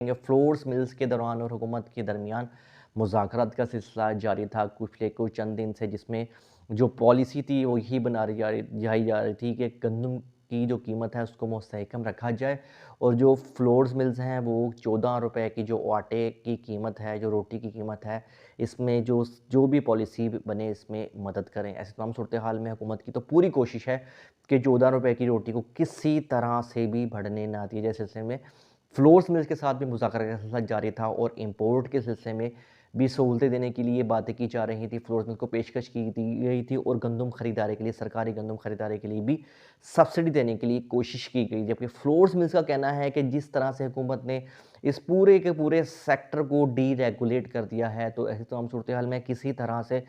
Floors mills के दौरान और हुकूमत के दरमियान मुज़ाकरात का सिलसिला जारी था पिछले कुछ चंद दिन से, जिसमें जो पॉलिसी थी वो यही जाई जा रही थी कि गंदम की जो कीमत है उसको मुस्तहकम रखा जाए और जो फ्लोर्स मिल्स हैं वो 14 रुपए की जो आटे की कीमत है, जो रोटी की कीमत है, इसमें जो जो भी पॉलिसी बने इसमें मदद करें। ऐसे तमाम सूरत हाल में हुकूमत की तो पूरी कोशिश है कि 14 रुपए की रोटी को किसी तरह से भी बढ़ने ना दिया जाए। सिलसिले में फ्लोर्स मिल्स के साथ भी मुज़ाकरा का सिलसिला जारी था और इम्पोर्ट के सिलसिले में भी सहूलतें देने के लिए बातें की जा रही थी। फ्लोर्स मिल्स को पेशकश की दी गई थी और गंदम खरीदारी के लिए, सरकारी गंदम खरीदारी के लिए भी सब्सिडी देने के लिए कोशिश की गई। जबकि फ्लोर्स मिल्स का कहना है कि जिस तरह से हुकूमत ने इस पूरे के पूरे सेक्टर को डीरेगुलेट कर दिया है, तो ऐसी तमाम सूरत हाल में किसी तरह से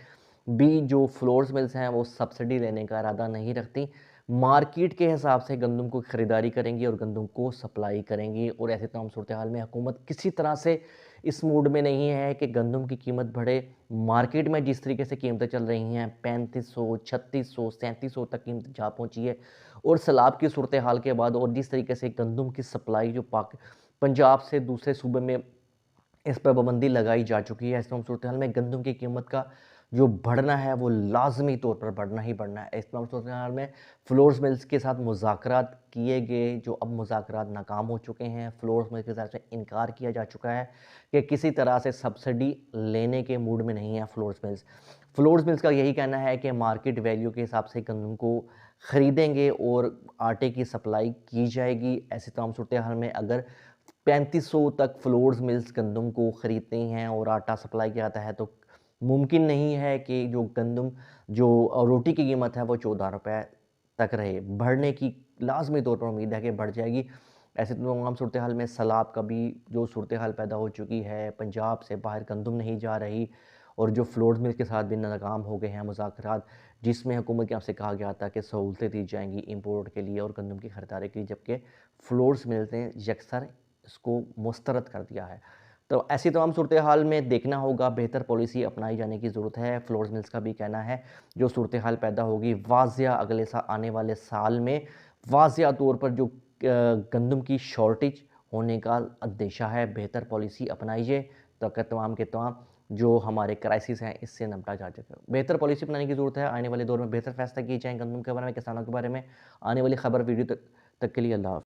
भी जो फ्लोर्स मिल्स हैं वो सब्सिडी लेने का इरादा नहीं रखती। मार्केट के हिसाब से गंदम को खरीदारी करेंगी और गंदम को सप्लाई करेंगी और ऐसे तमाम सूरत हाल में हुकूमत किसी तरह से इस मूड में नहीं है कि गंदम की कीमत बढ़े। मार्केट में जिस तरीके से कीमतें चल रही हैं 3500, 3600, 3700 तक कीमत जा पहुंची है और सैलाब की सूरत हाल के बाद और जिस तरीके से गंदम की सप्लाई जो पंजाब से दूसरे सूबे में इस पर पाबंदी लगाई जा चुकी है। ऐसे सूरत हाल में गंदम की कीमत का जो बढ़ना है वो लाजमी तौर पर बढ़ना ही बढ़ना है। इस सूरत हाल में फ्लोर्स मिल्स के साथ मुज़ाकरात किए गए, जो अब मुज़ाकरात नाकाम हो चुके हैं। फ्लोर्स मिल्स के साथ से इनकार किया जा चुका है कि किसी तरह से सब्सिडी लेने के मूड में नहीं है फ्लोर्स मिल्स। फ्लोर्स मिल्स का यही कहना है कि मार्केट वैल्यू के हिसाब से गंदम को ख़रीदेंगे और आटे की सप्लाई की जाएगी। ऐसी तमाम सूरत हाल में अगर 3500 तक फ्लोर्स मिल्स गंदम को ख़रीदते हैं और आटा सप्लाई किया जाता है, तो मुमकिन नहीं है कि जो गंदम जो रोटी की कीमत है वो 14 रुपए तक रहे। बढ़ने की लाज़मी तौर पर उम्मीद है कि बढ़ जाएगी। ऐसे तमाम सूरत हाल में सैलाब का भी जो सूरत हाल पैदा हो चुकी है, पंजाब से बाहर गंदम नहीं जा रही और जो फ्लोर्स मिल्स के साथ भी नाकाम हो गए हैं मुज़ाकरात, जिसमें हुकूमत की तरफ से कहा गया था कि सहूलतें दी जाएंगी इम्पोर्ट के लिए और गंदम की खरीदारी के लिए, जबकि फ्लोर्स मिल्स ने यकसर इसको मुस्तरद कर दिया है। तो ऐसी तमाम सूरत हाल में देखना होगा, बेहतर पॉलिसी अपनाई जाने की ज़रूरत है। फ्लोर्स मिल्स का भी कहना है जो सूरत हाल पैदा होगी वाज़िया अगले आने वाले साल में वाज़िया तौर पर जो गंदम की शॉर्टेज होने का अंदेशा है। बेहतर पॉलिसी अपनाइए ताकि तमाम के तमाम जो हमारे क्राइसिस हैं इससे निपटा जा सके। बेहतर पॉलिसी अपनाने की ज़रूरत है। आने वाले दौर में बेहतर फैसला किए जाएँ गंदम के बारे में, किसानों के बारे में। आने वाली खबर वीडियो तक के लिए अल्लाह हाफ़िज़।